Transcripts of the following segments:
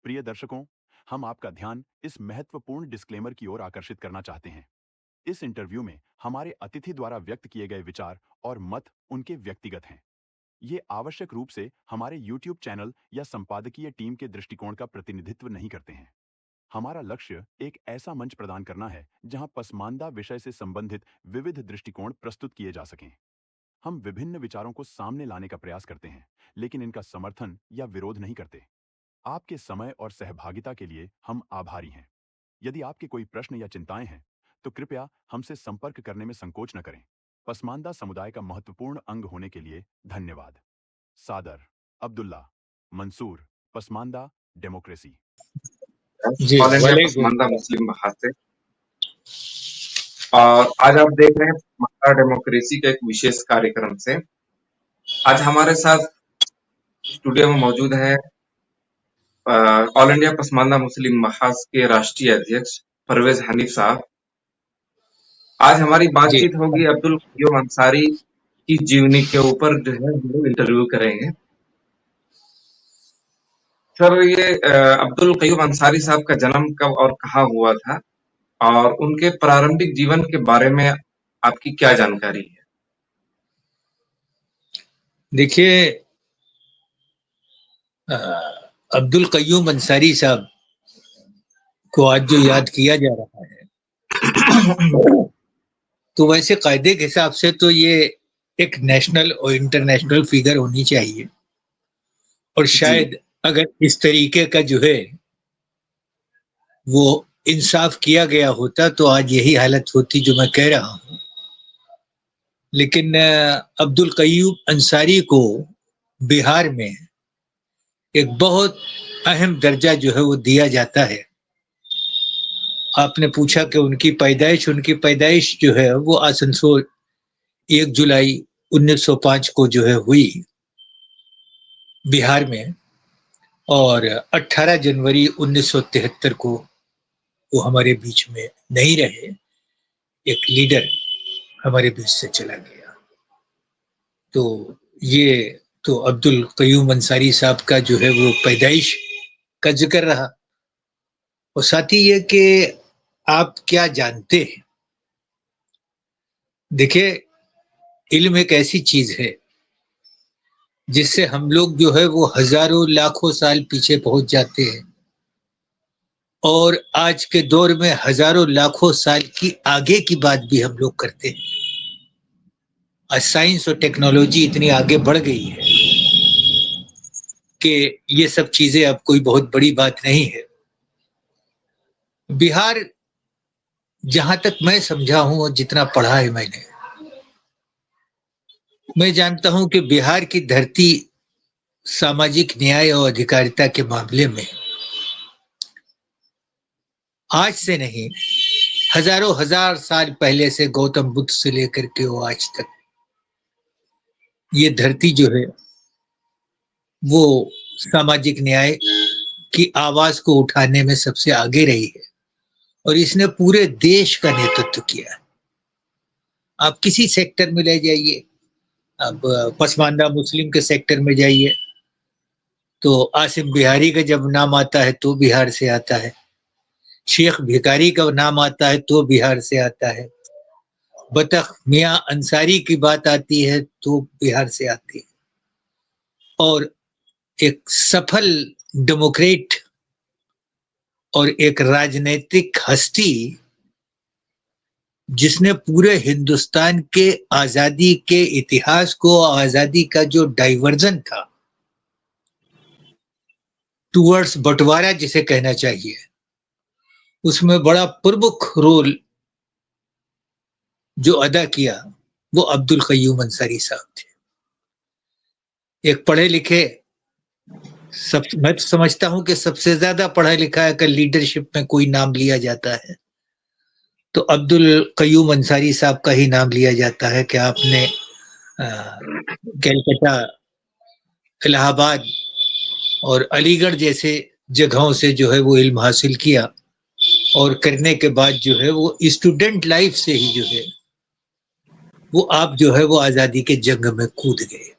प्रिय दर्शकों, हम आपका ध्यान इस महत्वपूर्ण डिस्क्लेमर की ओर आकर्षित करना चाहते हैं। इस इंटरव्यू में हमारे अतिथि द्वारा व्यक्त किए गए विचार और मत उनके व्यक्तिगत हैं। ये आवश्यक रूप से हमारे YouTube चैनल या संपादकीय टीम के दृष्टिकोण का प्रतिनिधित्व नहीं करते हैं। हमारा लक्ष्य एक ऐसा मंच प्रदान करना है जहां पसमानदा विषय से संबंधित विविध दृष्टिकोण प्रस्तुत किए जा सकें। हम विभिन्न विचारों को सामने लाने का प्रयास करते हैं, लेकिन इनका समर्थन या विरोध नहीं करते। आपके समय और सहभागिता के लिए हम आभारी हैं। यदि आपके कोई प्रश्न या चिंताएं हैं, तो कृपया हमसे संपर्क करने में संकोच न करें। पसमानदा समुदाय का महत्वपूर्ण अंग होने के लिए धन्यवाद। सादर अब्दुल्ला मंसूर, पसमानदा डेमोक्रेसी। जी ऑल इंडिया पसमानदा मुस्लिम महाज से। और आज आप देख रहे हैं पसमानदा डेमोक्रेसी का एक विशेष कार्यक्रम से। आज हमारे साथ स्टूडियो में मौजूद है ऑल इंडिया पसमानदा मुस्लिम महाज के राष्ट्रीय अध्यक्ष परवेज हनीफ साहब। आज हमारी बातचीत होगी अब्दुल कय्यूम अंसारी की जीवनी के ऊपर, जो है हम लोग इंटरव्यू करेंगे। सर, ये अब्दुल कय्यूम अंसारी साहब का जन्म कब और कहाँ हुआ था, और उनके प्रारंभिक जीवन के बारे में आपकी क्या जानकारी है? देखिए, अब्दुल कय्यूम अंसारी साहब को आज जो याद किया जा रहा है, तो वैसे कायदे के हिसाब से तो ये एक नेशनल और इंटरनेशनल फिगर होनी चाहिए, और शायद अगर इस तरीके का जो है वो इंसाफ किया गया होता तो आज यही हालत होती जो मैं कह रहा हूं। लेकिन अब्दुल कय्यूम अंसारी को बिहार में एक बहुत अहम दर्जा जो है वो दिया जाता है। आपने पूछा कि उनकी पैदाइश जो है वो आसनसोल 1 जुलाई 1905 को जो है हुई बिहार में, और 18 जनवरी 1973 को वो हमारे बीच में नहीं रहे, एक लीडर हमारे बीच से चला गया। तो ये तो अब्दुल कय्यूम अंसारी साहब का जो है वो पैदाइश का जिक्र रहा। और साथ ही ये कि आप क्या जानते हैं। देखिए, इल्म एक ऐसी चीज है जिससे हम लोग जो है वो हजारों लाखों साल पीछे पहुंच जाते हैं, और आज के दौर में हजारों लाखों साल की आगे की बात भी हम लोग करते हैं। आज साइंस और टेक्नोलॉजी इतनी आगे बढ़ गई है कि ये सब चीजें अब कोई बहुत बड़ी बात नहीं है। बिहार, जहां तक मैं समझा हूं और जितना पढ़ा है मैंने, मैं जानता हूं कि बिहार की धरती सामाजिक न्याय और अधिकारिता के मामले में आज से नहीं, हजारों हजार साल पहले से, गौतम बुद्ध से लेकर के वो आज तक, ये धरती जो है वो सामाजिक न्याय की आवाज को उठाने में सबसे आगे रही है, और इसने पूरे देश का नेतृत्व किया है। आप किसी सेक्टर में ले जाइए, अब पसमानदा मुस्लिम के सेक्टर में जाइए तो आसिम बिहारी का जब नाम आता है तो बिहार से आता है, शेख भिखारी का नाम आता है तो बिहार से आता है, बतख मियां अंसारी की बात आती है तो बिहार से आती है। और एक सफल डेमोक्रेट और एक राजनीतिक हस्ती जिसने पूरे हिंदुस्तान के आजादी के इतिहास को, आजादी का जो डाइवर्जन था टुवर्ड्स बंटवारा जिसे कहना चाहिए, उसमें बड़ा प्रमुख रोल जो अदा किया वो अब्दुल कय्यूम अंसारी साहब थे। एक पढ़े लिखे, मैं तो समझता हूं कि सबसे ज्यादा पढ़ा लिखा अगर लीडरशिप में कोई नाम लिया जाता है तो अब्दुल कय्यूम अंसारी साहब का ही नाम लिया जाता है कि आपने कलकत्ता, इलाहाबाद और अलीगढ़ जैसे जगहों से जो है वो इल्म हासिल किया, और करने के बाद जो है वो स्टूडेंट लाइफ से ही जो है वो आप जो है वो आजादी के जंग में कूद गए,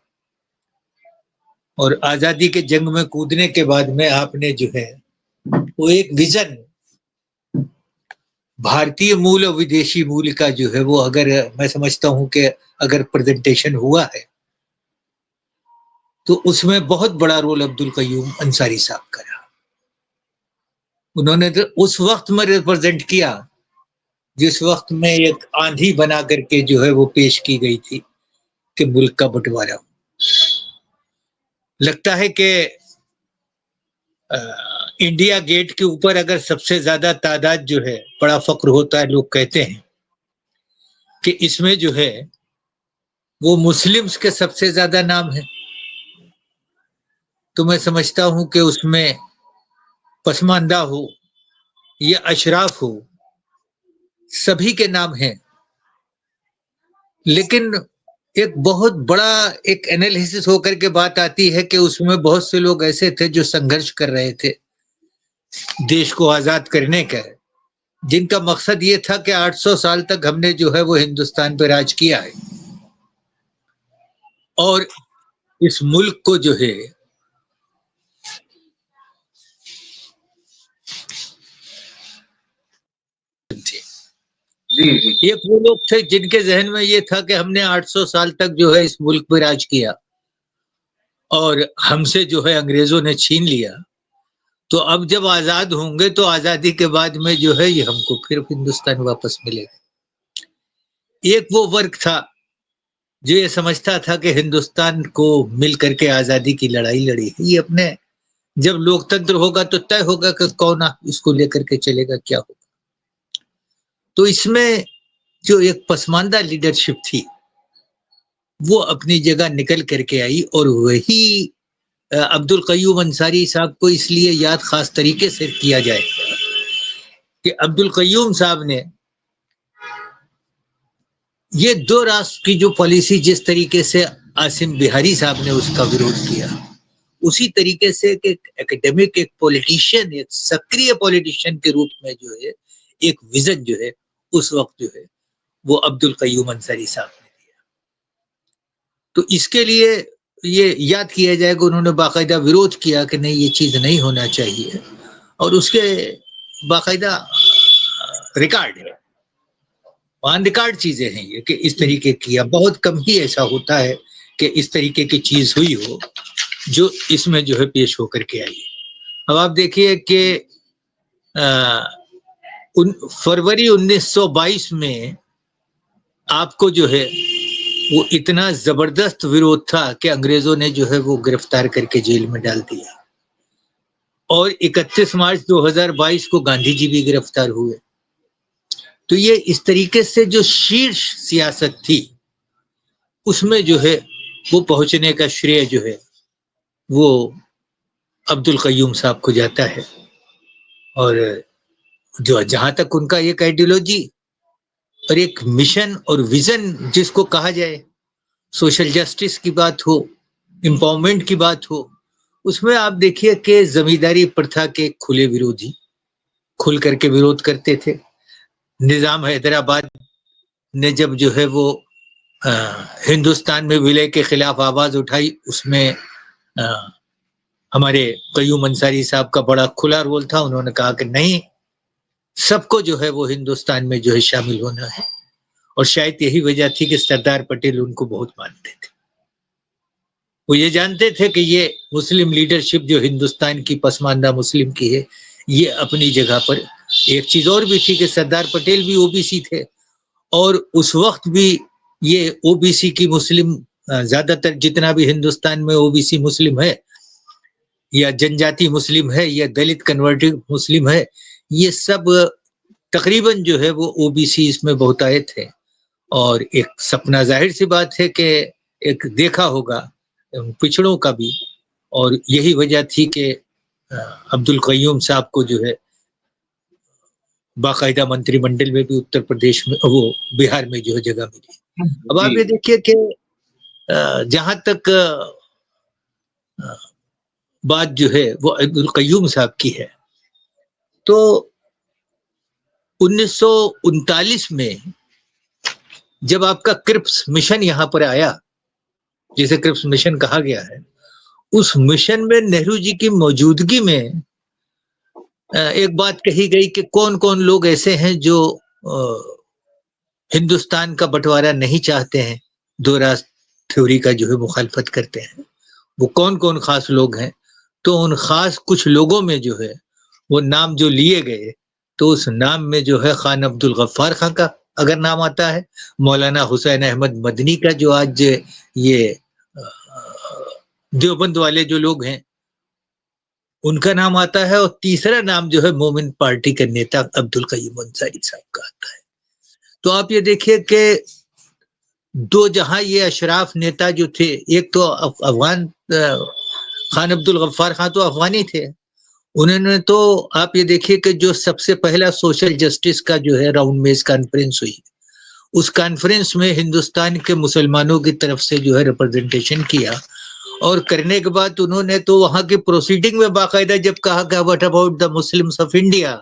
और आजादी के जंग में कूदने के बाद में आपने जो है وہ ایک ویژن بھارتی مول اور ودیشی مول کا جو ہے وہ اگر میں سمجھتا ہوں کہ اگر پریزنٹیشن ہوا ہے تو اس میں بہت بڑا رول عبدالقیوم انصاری صاحب کا رہا. انہوں نے تو اس وقت میں ریپرزینٹ کیا جس وقت میں ایک آندھی بنا کر کے جو ہے وہ پیش کی گئی تھی کہ ملک کا بٹوارا ہو. لگتا ہے کہ انڈیا گیٹ کے اوپر اگر سب سے زیادہ تعداد جو ہے بڑا فخر ہوتا ہے، لوگ کہتے ہیں کہ اس میں جو ہے وہ مسلمز کے سب سے زیادہ نام ہے، تو میں سمجھتا ہوں کہ اس میں پسماندہ ہو یا اشراف ہو، سبھی کے نام ہیں. لیکن ایک بہت بڑا ایک انالیسس ہو کر کے بات آتی ہے کہ اس میں بہت سے لوگ ایسے تھے جو سنگھرش کر رہے تھے دیش کو آزاد کرنے کا، جن کا مقصد یہ تھا کہ 800 سال تک ہم نے جو ہے وہ ہندوستان پہ راج کیا ہے اور اس ملک کو جو ہے جی جی ایک وہ لوگ تھے جن کے ذہن میں یہ تھا کہ ہم نے 800 سال تک جو ہے اس ملک پہ راج کیا اور ہم سے جو ہے انگریزوں نے چھین لیا، تو اب جب آزاد ہوں گے تو آزادی کے بعد میں جو ہے یہ ہم کو پھر ہندوستان واپس ملے گا. ایک وہ ورگ تھا جو یہ سمجھتا تھا کہ ہندوستان کو مل کر کے آزادی کی لڑائی لڑی، یہ اپنے جب لوکتنتر ہوگا تو طے ہوگا کہ کون اس کو لے کر کے چلے گا، کیا ہوگا. تو اس میں جو ایک پسماندہ لیڈرشپ تھی وہ اپنی جگہ نکل کر کے آئی، اور وہی عبدالقیوم انصاری صاحب کو اس لیے یاد خاص طریقے سے کیا جائے کہ عبدالقیوم صاحب نے یہ دو راشٹر کی جو پالیسی جس طریقے سے عاصم بہاری صاحب نے اس کا وروଧ کیا، اسی طریقے سے کہ ایکڈیمک ایک پولیٹیشین، ایک سکریہ پولیٹیشین کے روپ میں جو ہے ایک ویژن جو ہے اس وقت جو ہے وہ عبدالقیوم انصاری صاحب نے دیا. تو اس کے لیے یہ یاد کیا جائے کہ انہوں نے باقاعدہ وروଧ کیا کہ نہیں یہ چیز نہیں ہونا چاہیے، اور اس کے باقاعدہ ریکارڈ ہے، آن ریکارڈ چیزیں ہیں یہ کہ اس طریقے کیا. بہت کم ہی ایسا ہوتا ہے کہ اس طریقے کی چیز ہوئی ہو جو اس میں جو ہے پیش ہو کر کے آئی. اب آپ دیکھیے کہ فروری 1922 میں آپ کو جو ہے وہ اتنا زبردست وروध تھا کہ انگریزوں نے جو ہے وہ گرفتار کر کے جیل میں ڈال دیا، اور 31 مارچ 2022 کو گاندھی جی بھی گرفتار ہوئے. تو یہ اس طریقے سے جو شیرش سیاست تھی اس میں جو ہے وہ پہنچنے کا شریع جو ہے وہ عبدالقیوم صاحب کو جاتا ہے. اور جو جہاں تک ان کا ایک آئیڈیالوجی اور ایک مشن اور ویژن جس کو کہا جائے، سوشل جسٹس کی بات ہو، امپاورمنٹ کی بات ہو، اس میں آپ دیکھیے کہ زمینداری پرتھا کے کھلے ورودھی کھل کر کے وروଧ کرتے تھے. نظام حیدرآباد نے جب جو ہے وہ ہندوستان میں ولے کے خلاف آواز اٹھائی، اس میں ہمارے قیوم انصاری صاحب کا بڑا کھلا رول تھا. انہوں نے کہا کہ نہیں، سب کو جو ہے وہ ہندوستان میں جو ہے شامل ہونا ہے، اور شاید یہی وجہ تھی کہ سردار پٹیل ان کو بہت مانتے تھے. وہ یہ جانتے تھے کہ یہ مسلم لیڈرشپ جو ہندوستان کی پسماندہ مسلم کی ہے، یہ اپنی جگہ پر. ایک چیز اور بھی تھی کہ سردار پٹیل بھی او بی سی تھے، اور اس وقت بھی یہ او بی سی کی مسلم زیادہ تر جتنا بھی ہندوستان میں او بی سی مسلم ہے یا جن جاتی مسلم ہے یا دلت کنورٹڈ مسلم ہے، یہ سب تقریباً جو ہے وہ او بی سی اس میں بہت آئے تھے. اور ایک سپنا ظاہر سی بات ہے کہ ایک دیکھا ہوگا پچھڑوں کا بھی، اور یہی وجہ تھی کہ عبدالقیوم صاحب کو جو ہے باقاعدہ منتری منڈل میں بھی اتر پردیش میں وہ بہار میں جو ہے جگہ ملی. اب آپ یہ جی دیکھیے کہ جہاں تک بات جو ہے وہ عبدالقیوم صاحب کی ہے، تو 1939 میں جب آپ کا کرپس مشن یہاں پر آیا، جسے کرپس مشن کہا گیا ہے، اس مشن میں نہرو جی کی موجودگی میں ایک بات کہی گئی کہ کون کون لوگ ایسے ہیں جو ہندوستان کا بٹوارا نہیں چاہتے ہیں، دو راست تھیوری کا جو ہے مخالفت کرتے ہیں، وہ کون کون خاص لوگ ہیں؟ تو ان خاص کچھ لوگوں میں جو ہے وہ نام جو لیے گئے، تو اس نام میں جو ہے خان عبد الغفار خان کا اگر نام آتا ہے، مولانا حسین احمد مدنی کا جو آج یہ دیوبند والے جو لوگ ہیں ان کا نام آتا ہے، اور تیسرا نام جو ہے مومن پارٹی کے نیتا عبد القیوم انصاری صاحب کا آتا ہے۔ تو آپ یہ دیکھیے کہ دو جہاں یہ اشراف نیتا جو تھے، ایک تو افغان خان عبد الغفار خان تو افغانی تھے، انہوں نے تو آپ یہ دیکھیے کہ جو سب سے پہلا سوشل جسٹس کا جو ہے راؤنڈ میز کانفرنس ہوئی، اس کانفرنس میں ہندوستان کے مسلمانوں کی طرف سے جو ہے ریپرزنٹیشن کیا، اور کرنے کے بعد انہوں نے تو وہاں کی پروسیڈنگ میں باقاعدہ جب کہا کہ what about the Muslims of India,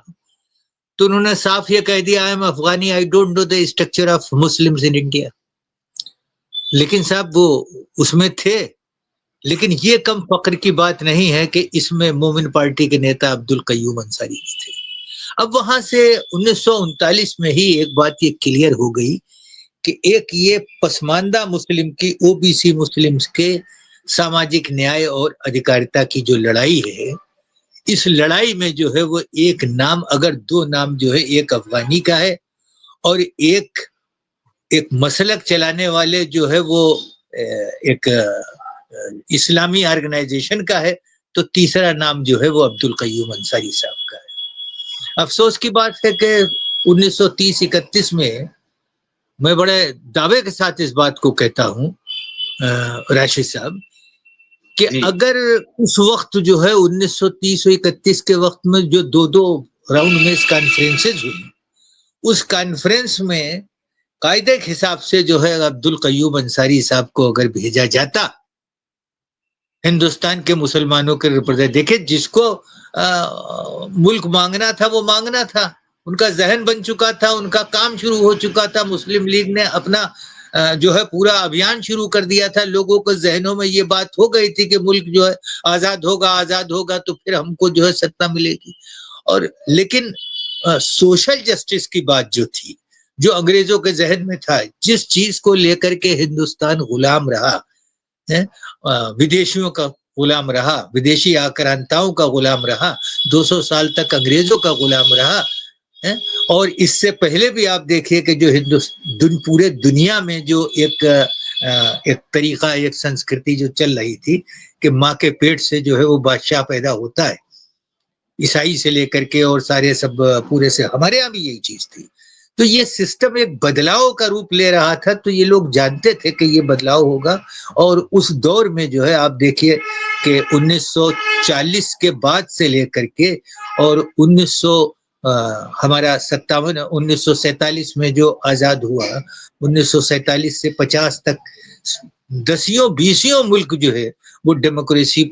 تو انہوں نے صاف یہ کہہ دیا I am Afghani, I don't know the structure of Muslims in India. لیکن صاحب وہ اس میں تھے، لیکن یہ کم فخر کی بات نہیں ہے کہ اس میں مومن پارٹی کے نیتا عبد القیوم انصاری تھے۔ اب وہاں سے 1939 میں ہی ایک بات یہ کلیئر ہو گئی کہ ایک یہ پسماندہ مسلم کی او بی سی مسلمز کے ساماجک نیائے اور ادھیکارتا کی جو لڑائی ہے، اس لڑائی میں جو ہے وہ ایک نام، اگر دو نام جو ہے، ایک افغانی کا ہے اور ایک مسلک چلانے والے جو ہے وہ ایک اسلامی آرگنائزیشن کا ہے، تو تیسرا نام جو ہے وہ عبد القیوم انصاری صاحب کا ہے۔ افسوس کی بات ہے کہ 1930-31 میں بڑے دعوے کے ساتھ اس بات کو کہتا ہوں راشد صاحب کہ جی اگر اس وقت جو ہے 1930-31 کے وقت میں جو دو راؤنڈ میز کانفرنسز ہوئی، اس کانفرنس میں قاعدے کے حساب سے جو ہے عبد القیوم انصاری صاحب کو اگر بھیجا جاتا ہندوستان کے مسلمانوں کے ریپرزینٹ، دیکھیں جس کو ملک مانگنا تھا وہ مانگنا تھا، ان کا ذہن بن چکا تھا، ان کا کام شروع ہو چکا تھا، مسلم لیگ نے اپنا جو ہے پورا ابھیان شروع کر دیا تھا، لوگوں کے ذہنوں میں یہ بات ہو گئی تھی کہ ملک جو ہے آزاد ہوگا تو پھر ہم کو جو ہے ستا ملے گی۔ اور لیکن سوشل جسٹس کی بات جو تھی، جو انگریزوں کے ذہن میں تھا، جس چیز کو لے کر کے ہندوستان غلام رہا، ودیشیوں کا غلام رہا، ودیشی آکرانتاؤں کا غلام رہا، 200 سال تک انگریزوں کا غلام رہا، اور اس سے پہلے بھی آپ دیکھیے کہ جو پورے دنیا میں جو ایک طریقہ، ایک سنسکرتی جو چل رہی تھی کہ ماں کے پیٹ سے جو ہے وہ بادشاہ پیدا ہوتا ہے، عیسائی سے لے کر کے اور سارے سب پورے سے، ہمارے یہاں بھی یہی چیز تھی۔ تو یہ سسٹم ایک بدلاؤ کا روپ لے رہا تھا، تو یہ لوگ جانتے تھے کہ یہ بدلاؤ ہوگا، اور اس دور میں جو ہے آپ دیکھیے کہ 1940 کے بعد سے لے کر کے اور 1947 میں جو آزاد ہوا، 1947 سے 50 تک 10-20 ملک جو ہے وہ ڈیموکریسی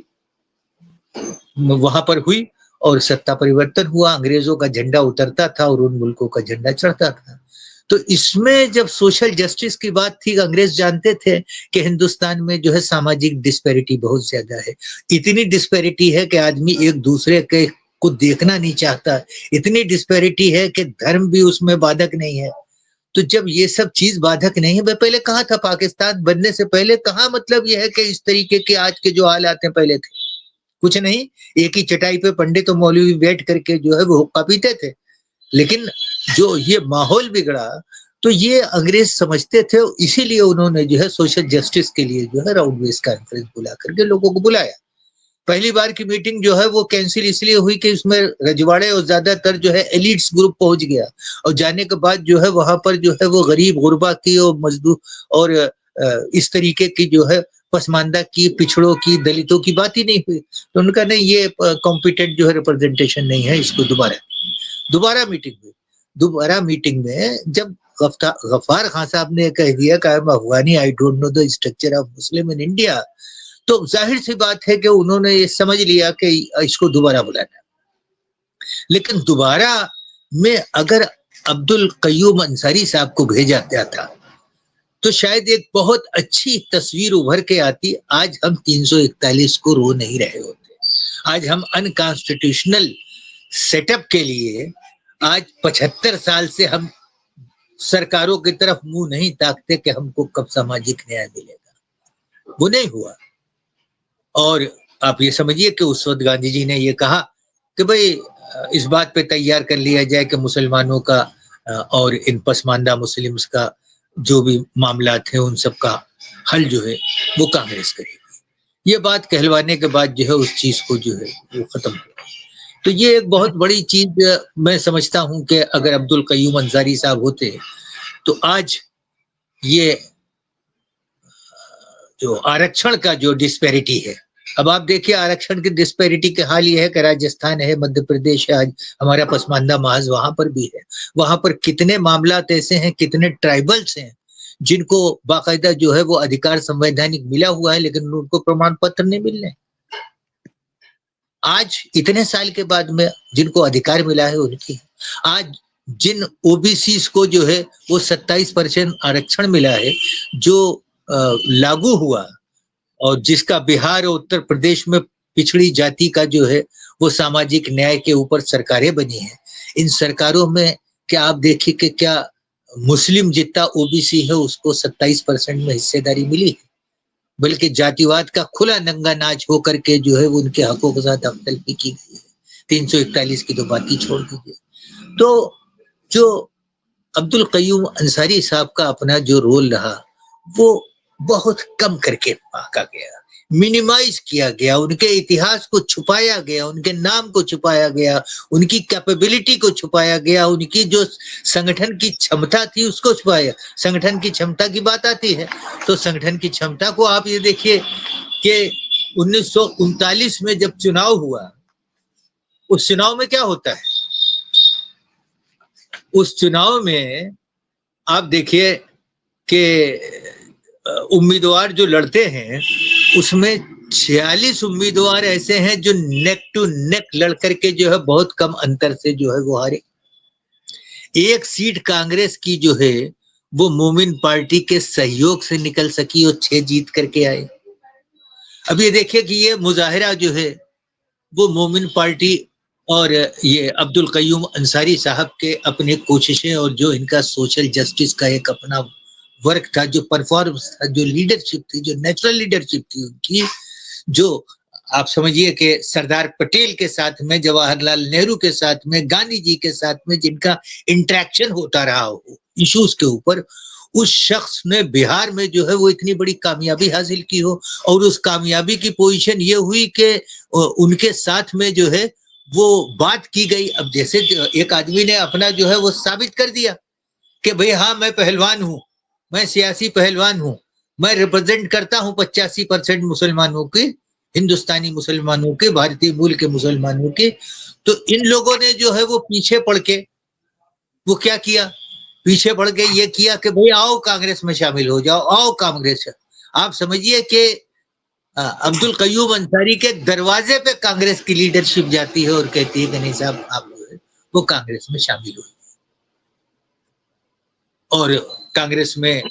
وہاں پر ہوئی اور ستا پریورتن ہوا، انگریزوں کا جھنڈا اترتا تھا اور ان ملکوں کا جھنڈا چڑھتا تھا۔ تو اس میں جب سوشل جسٹس کی بات تھی، انگریز جانتے تھے کہ ہندوستان میں جو ہے ساماجک ڈسپیرٹی بہت زیادہ ہے، اتنی ڈسپیرٹی ہے کہ آدمی ایک دوسرے کے کو دیکھنا نہیں چاہتا، اتنی ڈسپیرٹی ہے کہ دھرم بھی اس میں بادھک نہیں ہے۔ تو جب یہ سب چیز بادھک نہیں ہے، پہلے کہاں تھا پاکستان بننے سے پہلے، کہاں مطلب یہ ہے کہ اس طریقے کے آج کے جو حالات ہیں پہلے تھے، کچھ نہیں، ایک ہی چٹائی پہ پنڈت اور مولوی بیٹھ کر کے جو ہے وہ حقہ پیتے تھے۔ لیکن جو یہ ماحول بگڑا تو یہ انگریز سمجھتے تھے، اسی لیے انہوں نے جو ہے سوشل جسٹس کے لیے جو ہے راؤنڈ میز کانفرنس بلا کر کے لوگوں کو بلایا۔ پہلی بار کی میٹنگ جو ہے وہ کینسل اس لیے ہوئی کہ اس میں رجواڑے اور زیادہ تر جو ہے ایلیٹس گروپ پہنچ گیا، اور جانے کے بعد جو ہے وہاں پر جو ہے وہ غریب غربا کی اور مزدور اور اس طریقے کی جو ہے پسماندہ کی، پچھڑوں کی، دلتوں کی بات ہی نہیں ہوئی۔ تو ان کا نہیں، یہ کمپیٹنٹ جو ہے ریپرزنٹیشن نہیں ہے، اس کو دوبارہ میٹنگ میں جب غفار خان صاحب نے کہہ دیا کہ Afghani, I don't know the structure of Muslim in India, تو ظاہر سی بات ہے کہ انہوں نے یہ سمجھ لیا کہ اس کو دوبارہ بلانا۔ لیکن دوبارہ میں اگر عبد القیوم انصاری صاحب کو بھیجا جاتا تو شاید ایک بہت اچھی تصویر ابھر کے آتی۔ آج ہم 341 کو رو نہیں رہے ہوتے، آج ہم انکانسٹیٹیوشنل सेटअप के लिए आज 75 साल से हम सरकारों की तरफ मुंह नहीं ताकते कि हमको कब सामाजिक न्याय मिलेगा, वो नहीं हुआ। और आप ये समझिए कि उस वक्त गांधी जी ने ये कहा कि भाई इस बात पे तैयार कर लिया जाए कि मुसलमानों का और इन पसमानदा मुस्लिम्स का जो भी मामला थे उन सब का हल जो है वो कांग्रेस करेगी। ये बात कहलवाने के बाद जो है उस चीज को जो है वो खत्म हुआ। तो ये एक बहुत बड़ी चीज मैं समझता हूं कि अगर अब्दुल कय्यूम अंसारी साहब होते तो आज ये जो आरक्षण का जो डिस्पैरिटी है, अब आप देखिए आरक्षण की डिस्पैरिटी के हाल ये है कि राजस्थान है, मध्य प्रदेश है, आज हमारा पसमानदा महज वहां पर भी है। वहां पर कितने मामलात ऐसे हैं, कितने ट्राइबल्स हैं जिनको बाकायदा जो है वो अधिकार संवैधानिक मिला हुआ है लेकिन उनको प्रमाण पत्र नहीं मिल रहे। आज इतने साल के बाद में जिनको अधिकार मिला है उनकी, आज जिन ओबीसी को जो है वो 27% आरक्षण मिला है जो लागू हुआ और जिसका बिहार और उत्तर प्रदेश में पिछड़ी जाति का जो है वो सामाजिक न्याय के ऊपर सरकारें बनी हैं। इन सरकारों में क्या आप देखिए कि क्या मुस्लिम जितना ओबीसी है उसको 27% में हिस्सेदारी मिली है, बल्कि जातिवाद का खुला नंगा नाच होकर के जो है वो उनके हकों के साथ हकतलफी की गई है। 341 की तो बात ही छोड़ दीजिए। तो जो अब्दुल कय्यूम अंसारी साहब का अपना जो रोल रहा वो बहुत कम करके आंका गया, मिनिमाइज किया गया, उनके इतिहास को छुपाया गया, उनके नाम को छुपाया गया, उनकी कैपेबिलिटी को छुपाया गया, उनकी जो संगठन की क्षमता थी उसको छुपाया। संगठन की क्षमता की बात आती है तो संगठन की क्षमता को आप ये देखिए कि 1939 में जब चुनाव हुआ, उस चुनाव में क्या होता है, उस चुनाव में आप देखिए कि उम्मीदवार जो लड़ते हैं उसमें 46 उम्मीदवार ऐसे हैं जो नेक टू नेक लड़ करके जो है बहुत कम अंतर से जो है वो हारे। एक सीट कांग्रेस की जो है वो मोमिन पार्टी के सहयोग से निकल सकी और 6 जीत करके आए। अब ये देखिए कि ये मुजाहिरा जो है वो मोमिन पार्टी और ये अब्दुल कय्यूम अंसारी साहब के अपने कोशिशें और जो इनका सोशल जस्टिस का एक अपना वर्क था, जो परफॉर्मेंस था, जो लीडरशिप थी, जो नेचुरल लीडरशिप थी उनकी, जो आप समझिए कि सरदार पटेल के साथ में, जवाहरलाल नेहरू के साथ में, गांधी जी के साथ में जिनका इंटरेक्शन होता रहा हो इश्यूज के ऊपर, उस शख्स ने बिहार में जो है वो इतनी बड़ी कामयाबी हासिल की हो और उस कामयाबी की पोजीशन ये हुई कि उनके साथ में जो है वो बात की गई। अब जैसे एक आदमी ने अपना जो है वो साबित कर दिया कि भाई हाँ मैं पहलवान हूं, मैं सियासी पहलवान हूं, मैं रिप्रेजेंट करता हूं 85% मुसलमानों के, हिंदुस्तानी मुसलमानों के, भारतीय मूल के मुसलमानों के। तो इन लोगों ने जो है वो पीछे पड़ के वो क्या किया, पीछे पड़ के ये किया कि भाई आओ कांग्रेस में शामिल हो जाओ, आओ कांग्रेस। आप समझिए कि अब्दुल कय्यूम अंसारी के दरवाजे पे कांग्रेस की लीडरशिप जाती है और कहती है कि नहीं साहब आप जो है वो कांग्रेस में शामिल हो। और कांग्रेस में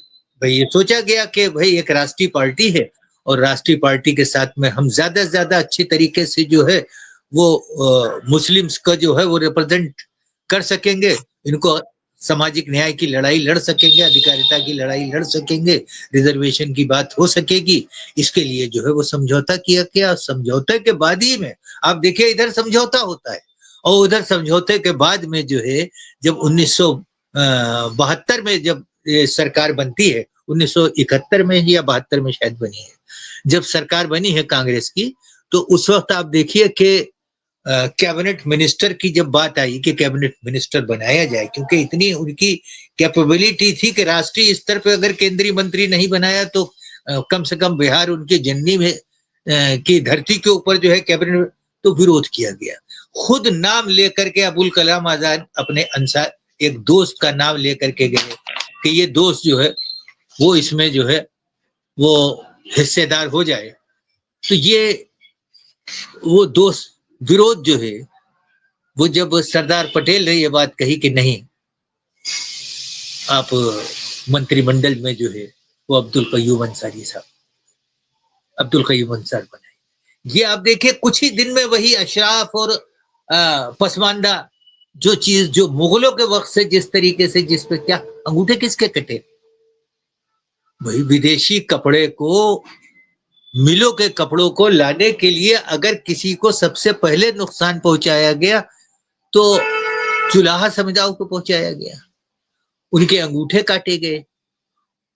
भाई ये सोचा गया कि भाई एक राष्ट्रीय पार्टी है और राष्ट्रीय पार्टी के साथ में हम ज्यादा से ज्यादा अच्छी तरीके से जो है वो मुस्लिम्स का जो है वो रिप्रेजेंट कर सकेंगे, इनको सामाजिक न्याय की लड़ाई लड़ सकेंगे, अधिकारिता की लड़ाई लड़ सकेंगे, रिजर्वेशन की बात हो सकेगी। इसके लिए जो है वो समझौता किया गया। समझौते के बाद ही में आप देखिए इधर समझौता होता है और उधर समझौते के बाद में जो है जब 1972 में जब सरकार बनती है, 1971 में ही या 72 में शायद बनी है, जब सरकार बनी है कांग्रेस की, तो उस वक्त आप देखिए कि कैबिनेट मिनिस्टर की जब बात आई कि कैबिनेट मिनिस्टर बनाया जाए, क्योंकि इतनी उनकी कैपेबिलिटी थी कि राष्ट्रीय स्तर पे अगर केंद्रीय मंत्री नहीं बनाया तो कम से कम बिहार उनकी जननी में की धरती के ऊपर जो है कैबिनेट, तो विरोध किया गया। खुद नाम लेकर के अबुल कलाम आजाद अपने अंसार एक दोस्त का नाम लेकर के गए कि ये दोस्त जो है वो इसमें जो है वो हिस्सेदार हो जाए। तो ये वो दोस्त विरोध जो है वो जब सरदार पटेल ने ये बात कही कि नहीं आप मंत्रिमंडल में जो है वो अब्दुल कय्यूम अंसारी साहब, अब्दुल कय्यूम अंसार बनाए। ये आप देखिए कुछ ही दिन में वही अशराफ और पसमानदा जो चीज जो मुगलों के वक्त से जिस तरीके से जिस पे क्या अंगूठे किसके कटे, भाई विदेशी कपड़े को, मिलों के कपड़ों को लाने के लिए अगर किसी को सबसे पहले नुकसान पहुंचाया गया तो जुलाहा समुदाय को पहुंचाया गया, उनके अंगूठे काटे गए,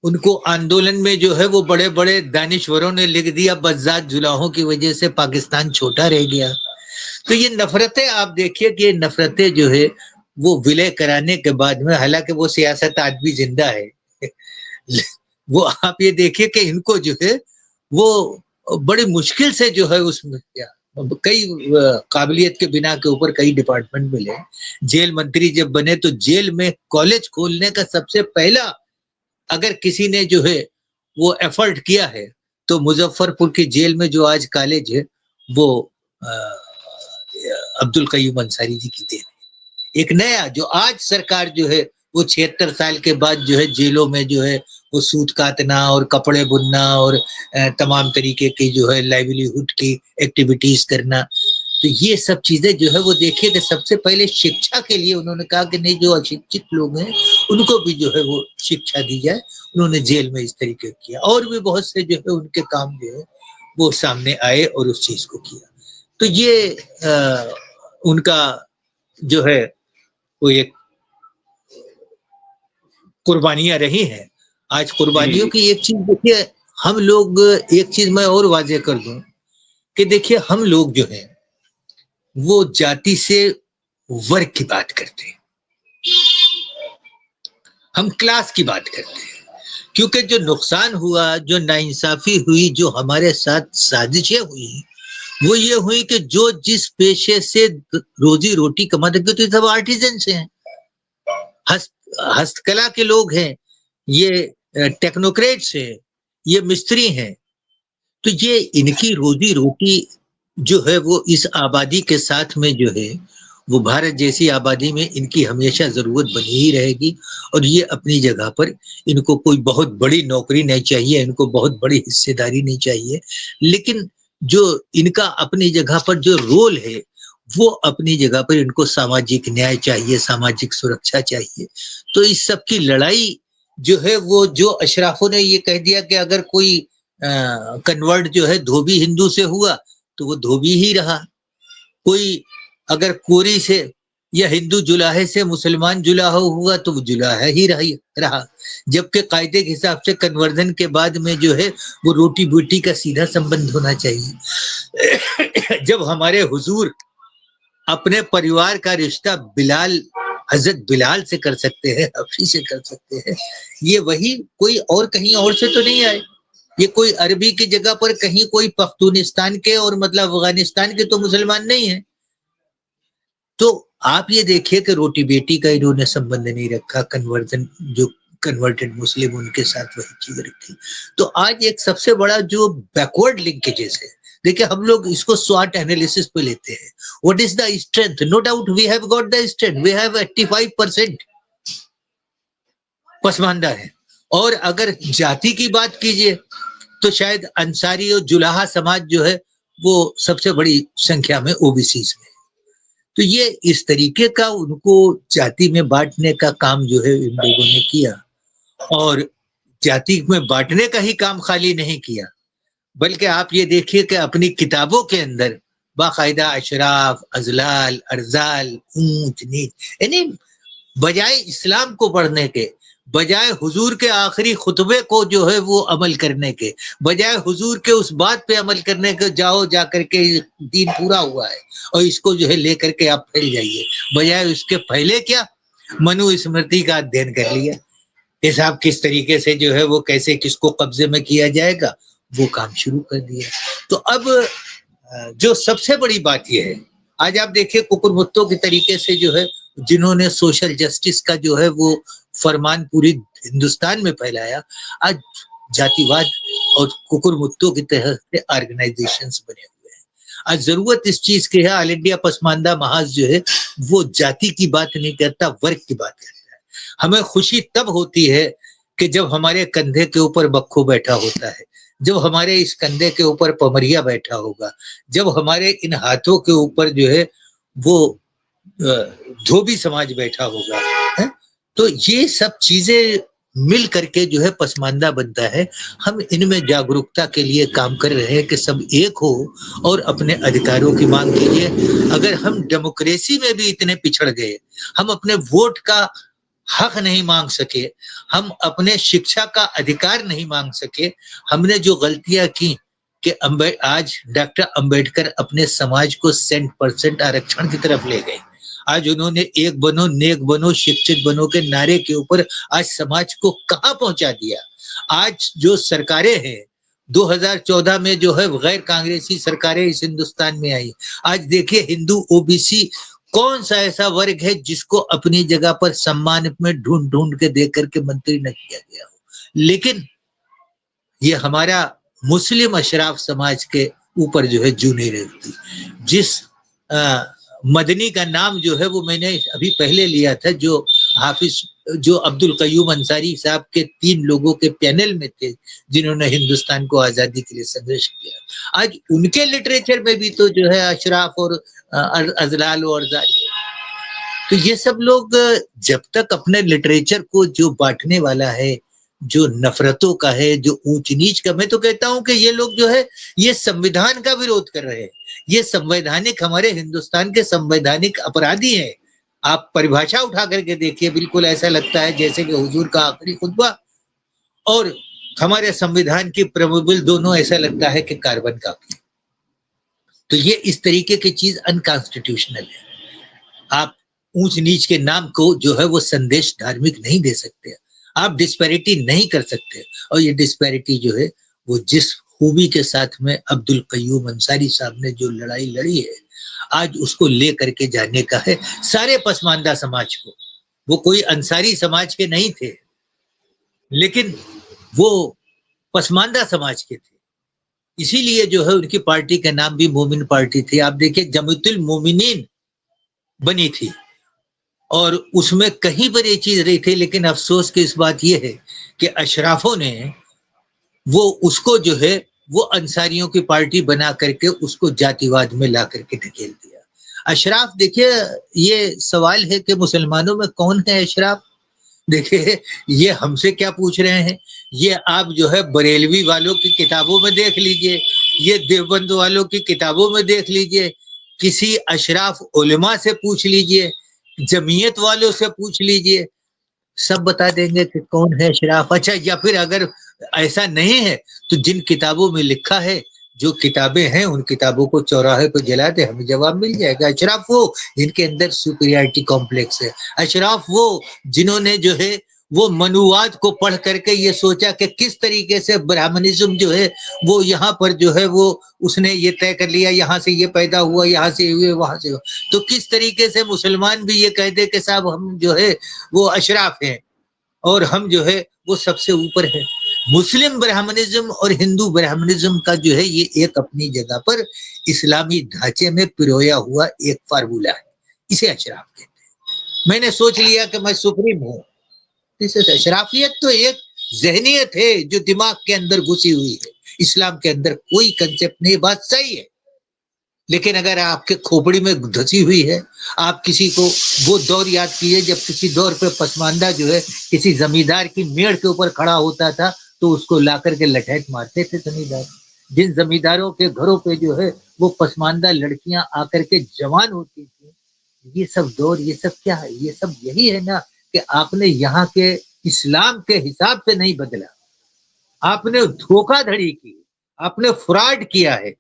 उनको आंदोलन में जो है वो बड़े बड़े दानिश्वरों ने लिख दिया बज्जात जुलाहों की वजह से पाकिस्तान छोटा रह गया। तो ये नफरतें आप देखिए कि ये नफरतें जो है वो विलय कराने के बाद में, हालांकि वो सियासत आज भी जिंदा है वो आप ये देखिए कि इनको जो है वो बड़ी मुश्किल से जो है उसमें क्या कई काबिलियत के बिना के ऊपर कई डिपार्टमेंट मिले। जेल मंत्री जब बने तो जेल में कॉलेज खोलने का सबसे पहला अगर किसी ने जो है वो एफर्ट किया है तो मुजफ्फरपुर की जेल में जो आज कॉलेज है वो अब्दुल कयूम अंसारी जी की देन है। एक नया जो आज सरकार जो है वो 76 साल के बाद जो है जेलों में जो है वो सूत काटना और कपड़े बुनना और तमाम तरीके की जो है लाइवलीहुड की एक्टिविटीज करना, तो ये सब चीजें जो है वो देखिए कि सबसे पहले शिक्षा के लिए उन्होंने कहा कि नहीं जो अशिक्षित लोग हैं उनको भी जो है वो शिक्षा दी जाए। उन्होंने जेल में इस तरीके किया और भी बहुत से जो है उनके काम जो है वो सामने आए और उस चीज को किया। तो ये उनका जो है वो एक कुर्बानियां रही हैं। आज कुर्बानियों की एक चीज देखिए, हम लोग एक चीज मैं और वाजे कर दूं कि देखिए हम लोग जो है वो जाति से वर्ग की बात करते हैं, हम क्लास की बात करते हैं, क्योंकि जो नुकसान हुआ, जो नाइंसाफी हुई, जो हमारे साथ साजिशें हुई वो ये हुई कि जो जिस पेशे से रोजी रोटी कमाते, क्योंकि सब आर्टिजन्स हैं, हस्तकला के लोग हैं, ये टेक्नोक्रेट्स हैं, ये मिस्त्री हैं, तो ये इनकी रोजी रोटी जो है वो इस आबादी के साथ में जो है वो भारत जैसी आबादी में इनकी हमेशा जरूरत बनी ही रहेगी। और ये अपनी जगह पर, इनको कोई बहुत बड़ी नौकरी नहीं चाहिए, इनको बहुत बड़ी हिस्सेदारी नहीं चाहिए, लेकिन जो इनका अपनी जगह पर जो रोल है वो अपनी जगह पर इनको सामाजिक न्याय चाहिए, सामाजिक सुरक्षा चाहिए। तो इस सब की लड़ाई जो है वो जो अशराफों ने ये कह दिया कि अगर कोई कन्वर्ट जो है धोबी हिंदू से हुआ तो वो धोबी ही रहा, कोई अगर कोरी से या हिंदू जुलाहे से मुसलमान जुलाहा हुआ तो वो जुलाहा ही रहा, जबकि कायदे के हिसाब से कन्वर्जन के बाद में जो है वो रोटी बूटी का सीधा संबंध होना चाहिए। जब हमारे हुजूर अपने परिवार का रिश्ता बिलाल, हजरत बिलाल से कर सकते हैं, हफ्सी से कर सकते हैं, ये वही कोई और कहीं और से तो नहीं आए, ये कोई अरबी की जगह पर कहीं कोई पख्तूनिस्तान के और मतलब अफगानिस्तान के तो मुसलमान नहीं है। तो आप ये देखिए कि रोटी बेटी का इन्होंने संबंध नहीं रखा, कन्वर्जन जो कन्वर्टेड मुस्लिम उनके साथ वही चीज रखी। तो आज एक सबसे बड़ा जो बैकवर्ड लिंकेजेस है, देखिए हम लोग इसको स्वॉट एनालिसिस पे लेते हैं, what is the strength, no doubt we have got the strength, we have 85% Pasmanda है। और अगर जाति की बात कीजिए तो शायद अंसारी और जुलाहा समाज जो है वो सबसे बड़ी संख्या में ओबीसीज में। तो ये इस तरीके का उनको जाति में बांटने का काम जो है इन लोगों ने किया, और जाति में बांटने का ही काम खाली नहीं किया, बल्कि आप ये देखिए कि अपनी किताबों के अंदर बाकायदा अशराफ, अजलाल, अर्जाल, ऊंच नीच, यानी बजाय इस्लाम को पढ़ने के, बजाय हुजूर के आखिरी खुतबे को जो है वो अमल करने के, बजाय हुजूर के उस बात पे अमल करने के, जाओ जा करके दीन पूरा हुआ है और इसको जो है लेकर के आप फैल जाइए, बजाय उसके पहले क्या मनुस्मृति का अध्ययन कर लिया, हिसाब किस तरीके से जो है वो कैसे किसको कब्जे में किया जाएगा वो काम शुरू कर दिया। तो अब जो सबसे बड़ी बात यह है, आज आप देखिए कुकुरमुत्तों के तरीके से जो है जिन्होंने सोशल जस्टिस का जो है वो फरमान पूरी हिंदुस्तान में फैलाया, आज जातिवाद और कुकुरमुत्तों की तरह से ऑर्गेनाइजेशंस बने हुए हैं। आज जरूरत इस चीज की है, ऑल इंडिया पसमानदा महाज जो है वो जाति की बात नहीं करता, वर्ग की बात करता है। हमें खुशी तब होती है कि जब हमारे कंधे के ऊपर बक्खू बैठा होता है, जब हमारे इस कंधे के ऊपर पमरिया बैठा होगा, जब हमारे इन हाथों के ऊपर जो है वो धोबी समाज बैठा होगा है? तो ये सब चीजें मिल करके जो है पसमानदा बनता है। हम इनमें जागरूकता के लिए काम कर रहे हैं कि सब एक हो और अपने अधिकारों की मांग कीजिए। अगर हम डेमोक्रेसी में भी इतने पिछड़ गए, हम अपने वोट का हक नहीं मांग सके, हम अपने शिक्षा का अधिकार नहीं मांग सके, हमने जो गलतियां की कि आज डॉक्टर अंबेडकर अपने समाज को 100% आरक्षण की तरफ ले गए। आज उन्होंने एक बनो नेक बनो शिक्षित बनो के नारे के ऊपर आज समाज को कहां पहुंचा दिया। आज जो सरकारें हैं 2014 में जो है गैर कांग्रेसी सरकारें इस हिंदुस्तान में आई, आज देखिए हिंदू ओबीसी कौन सा ऐसा वर्ग है जिसको अपनी जगह पर सम्मान में ढूंढ ढूंढ के दे करके मंत्री न किया गया हो। लेकिन ये हमारा मुस्लिम अशराफ समाज के ऊपर जो है जू नहीं रहती। जिस मदनी का नाम जो है वो मैंने अभी पहले लिया था, जो हाफिज जो अब्दुल कयूम अंसारी साहब के 3 लोगों के पैनल में थे जिन्होंने हिंदुस्तान को आजादी के लिए संघर्ष किया। आज उनके लिटरेचर में भी तो जो है अशराफ और अजलाल और अरजाली, तो ये सब लोग जब तक अपने लिटरेचर को जो बांटने वाला है, जो नफरतों का है, जो ऊंच नीच का, मैं तो कहता हूं कि ये लोग जो है ये संविधान का विरोध कर रहे हैं। ये संवैधानिक हमारे हिंदुस्तान के संवैधानिक अपराधी हैं। आप परिभाषा उठा करके देखिए, बिल्कुल ऐसा लगता है जैसे कि हुजूर का आखिरी खुतबा और हमारे संविधान की प्रेम्बल दोनों ऐसा लगता है कि कार्बन कॉपी। तो ये इस तरीके की चीज अनकॉन्स्टिट्यूशनल है। आप ऊंच नीच के नाम को जो है वो संदेश धार्मिक नहीं दे सकते, आप डिस्पैरिटी नहीं कर सकते। और ये डिस्पैरिटी जो है वो जिस खूबी के साथ में अब्दुल कयूम अंसारी साहब ने जो लड़ाई लड़ी है, आज उसको ले करके जाने का है सारे पसमानदा समाज को। वो कोई अंसारी समाज के नहीं थे, लेकिन वो पसमानदा समाज के थे, इसीलिए जो है उनकी पार्टी का नाम भी मोमिन पार्टी थी। आप देखिए जमीयतुल मोमिनीन बनी थी और उसमें कहीं पर ये चीज रही थी, लेकिन अफसोस की इस बात ये है कि अशराफों ने वो उसको जो है वो अंसारियों की पार्टी बना करके उसको जातिवाद में ला करके ढकेल दिया। अशराफ देखिए, ये सवाल है कि मुसलमानों में कौन है अशराफ। देखिए ये हमसे क्या पूछ रहे हैं, ये आप जो है बरेलवी वालों की किताबों में देख लीजिए, ये देवबंद वालों की किताबों में देख लीजिए, किसी अशराफ उलेमा से पूछ लीजिए, जमीयत वालों से पूछ लीजिए, सब बता देंगे कि कौन है अशराफ। अच्छा, या फिर अगर ऐसा नहीं है तो जिन किताबों में लिखा है, जो किताबें हैं उन किताबों को चौराहे पर जला दे, हमें जवाब मिल जाएगा। अशराफ वो जिनके अंदर सुपीरियरिटी कॉम्प्लेक्स है, अशराफ वो जिन्होंने जो है वो मनुवाद को पढ़ करके ये सोचा कि किस तरीके से ब्राह्मणिज्म जो है वो यहाँ पर जो है वो उसने ये तय कर लिया, यहाँ से ये पैदा हुआ, यहाँ से हुए, वहां से हुआ, तो किस तरीके से मुसलमान भी ये कह दे कि साहब हम जो है वो अशराफ हैं और हम जो है वो सबसे ऊपर है। मुस्लिम ब्राह्मणिज्म और हिंदू ब्राह्मणिज्म का जो है ये एक अपनी जगह पर इस्लामी ढांचे में पिरोया हुआ एक फार्मूला है, इसे अशराफ कहते हैं। मैंने सोच लिया कि मैं सुप्रीम हूं, इसे अशराफियत तो एक जहनियत है जो दिमाग के अंदर घुसी हुई है, इस्लाम के अंदर कोई कंसेप्ट नहीं। बात सही है, लेकिन अगर आपके खोपड़ी में धसी हुई है, आप किसी को वो दौर याद कीजिए जब किसी दौर पे पसमानदा जो है किसी जमींदार की मेड़ के ऊपर खड़ा होता था तो उसको ला करके लठैत मारते थे जमींदार। जिन जमींदारों के घरों पे जो है वो पसमानदा लड़कियां आकर के जवान होती थी, ये सब दौर, ये सब क्या है, ये सब यही है ना कि आपने यहाँ के इस्लाम के हिसाब से नहीं बदला, आपने धोखाधड़ी की, आपने फ्रॉड किया है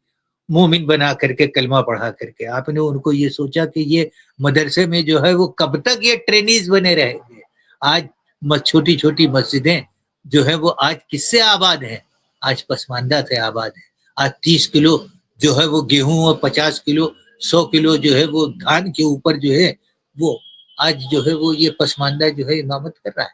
मोमिन बना करके, कलमा पढ़ा करके। आपने उनको ये सोचा कि ये मदरसे में जो है वो कब तक ये ट्रेनीज बने रहेंगे। आज छोटी छोटी मस्जिदें जो है वो आज किससे आबाद है, आज पसमानदा से आबाद है। आज 30 किलो जो है वो गेहूं और 50 किलो 100 किलो जो है वो धान के ऊपर जो है वो आज जो है वो ये पसमानदा जो है इमामत कर रहा है।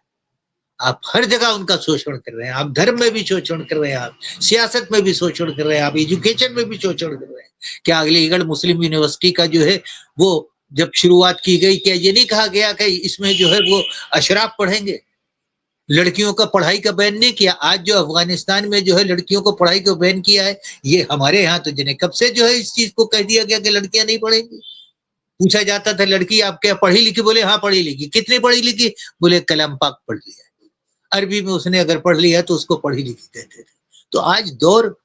आप हर जगह उनका शोषण कर रहे हैं, आप धर्म में भी शोषण कर रहे हैं, आप सियासत में भी शोषण कर रहे हैं, आप एजुकेशन में भी शोषण कर रहे हैं। क्या अलीगढ़ मुस्लिम यूनिवर्सिटी का जो है वो जब शुरुआत की गई, क्या ये नहीं कहा गया कि इसमें जो है वो अशराफ पढ़ेंगे, लड़कियों का पढ़ाई का बैन नहीं किया। आज जो अफगानिस्तान में जो है लड़कियों को पढ़ाई को बैन किया है, ये हमारे यहाँ तो जिन्हें कब से जो है इस चीज को कह दिया गया कि लड़कियां नहीं पढ़ेंगी। पूछा जाता था लड़की आप क्या पढ़ी लिखी, बोले हाँ पढ़ी लिखी, कितनी पढ़ी लिखी, बोले कलाम पाक पढ़ लिया, अरबी में उसने अगर पढ़ लिया तो उसको पढ़ी लिखी कहते थे। तो आज दौर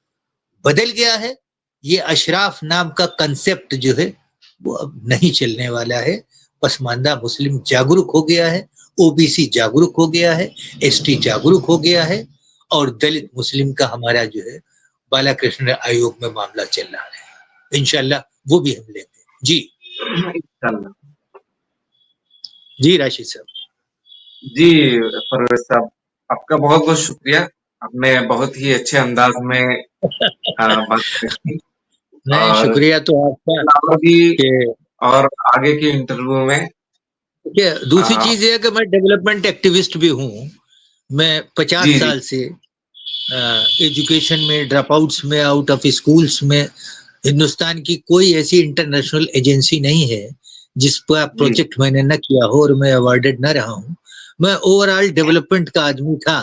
बदल गया है, ये अशराफ नाम का कंसेप्ट जो है वो अब नहीं चलने वाला है। पसमानदा मुस्लिम जागरूक हो गया है, ओबीसी जागरूक हो गया है, एसटी जागरूक हो गया है, और दलित मुस्लिम का हमारा जो है बालाकृष्ण आयोग में मामला चल रहा है। इंशाल्लाह वो भी हम लेंगे। जी इंशाल्लाह। जी राशिद साहब। जी परवेज साहब, आपका बहुत बहुत शुक्रिया। आपने बहुत ही अच्छे अंदाज में बात की, नहीं, और शुक्रिया तो आपका अलावा भी कि और आगे के इंटरव्यू में दूसरी आ, चीज ये है कि मैं डेवलपमेंट एक्टिविस्ट भी हूँ। मैं 50 जी जी साल से एजुकेशन में, ड्रॉप आउट्स में, आउट ऑफ स्कूल्स में, हिंदुस्तान की कोई ऐसी इंटरनेशनल एजेंसी नहीं है जिस पर जी प्रोजेक्ट मैंने न किया हो और मैं अवार्डेड न रहा हूँ। मैं ओवरऑल डेवलपमेंट का आदमी था,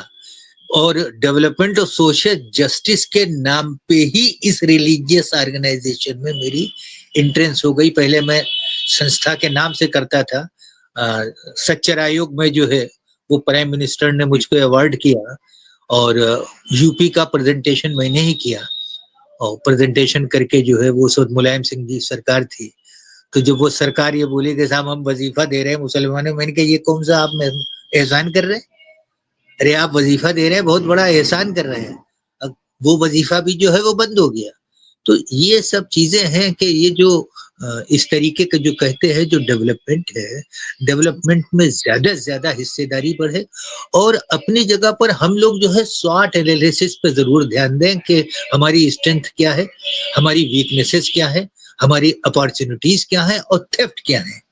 और डेवलपमेंट और सोशल जस्टिस के नाम पे ही इस रिलीजियस ऑर्गेनाइजेशन में मेरी एंट्रेंस हो गई। पहले मैं संस्था के नाम से करता था, सच्चर आयोग में जो है वो प्राइम मिनिस्टर ने मुझको अवार्ड किया, और यूपी का प्रेजेंटेशन मैंने ही किया, और प्रेजेंटेशन करके जो है वो सब मुलायम सिंह जी सरकार थी। तो जब वो सरकार ये बोली कि साहब हम वजीफा दे रहे हैं मुसलमानों, मैंने कहा ये कौन सा आप एहसान कर रहे हैं, अरे आप वजीफा दे रहे हैं, बहुत बड़ा एहसान कर रहे हैं। अब वो वजीफा भी जो है वो बंद हो गया। तो ये सब चीजें हैं कि ये जो इस तरीके के जो कहते हैं जो डेवलपमेंट है, डेवलपमेंट में ज्यादा से ज्यादा हिस्सेदारी बढ़े, और अपनी जगह पर हम लोग जो है स्वॉट एनालिसिस पे जरूर ध्यान दें कि हमारी स्ट्रेंथ क्या है, हमारी वीकनेसेस क्या है, हमारी अपॉर्चुनिटीज क्या है, और थेफ्ट क्या है।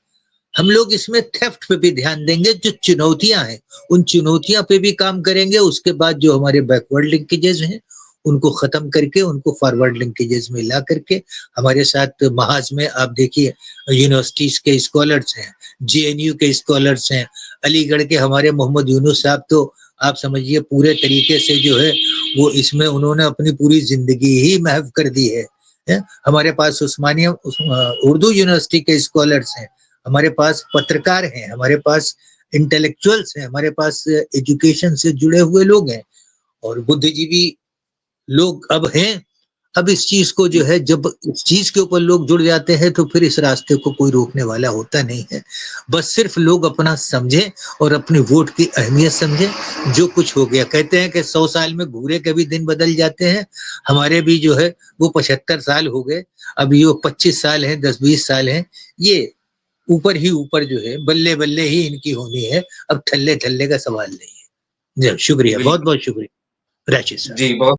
हम लोग इसमें थेफ्ट पे भी ध्यान देंगे, जो चुनौतियां हैं उन चुनौतियां पे भी काम करेंगे। उसके बाद जो हमारे बैकवर्ड लिंकेजेस हैं उनको खत्म करके उनको फॉरवर्ड लिंकेजेस में ला करके हमारे साथ महाज में आप देखिए यूनिवर्सिटीज के स्कॉलर्स हैं, जेएनयू के स्कॉलर्स हैं, अलीगढ़ के हमारे मोहम्मद यूनुस साहब तो आप समझिए पूरे तरीके से जो है वो इसमें उन्होंने अपनी पूरी जिंदगी ही महव कर दी है? हमारे पास उस्मानिया उर्दू यूनिवर्सिटी के स्कॉलर्स हैं, हमारे पास पत्रकार हैं, हमारे पास इंटेलेक्चुअल्स हैं, हमारे पास एजुकेशन से जुड़े हुए लोग हैं, और बुद्धिजीवी लोग अब हैं। अब इस चीज को जो है, जब इस चीज के ऊपर लोग जुड़ जाते हैं तो फिर इस रास्ते को कोई रोकने वाला होता नहीं है। बस सिर्फ लोग अपना समझें और अपने वोट की अहमियत समझें। जो कुछ हो गया, कहते हैं कि 100 साल में घूरे के भी दिन बदल जाते हैं, हमारे भी जो है वो 75 साल हो गए, अब ये 25 साल है, 10-20 साल है, ये ऊपर ही ऊपर जो है बल्ले बल्ले ही इनकी होनी है, अब थल्ले थल्ले का सवाल नहीं है। शुक्रिया, बहुत बिल्कुल बहुत शुक्रिया राशिद साहब। जी बहुत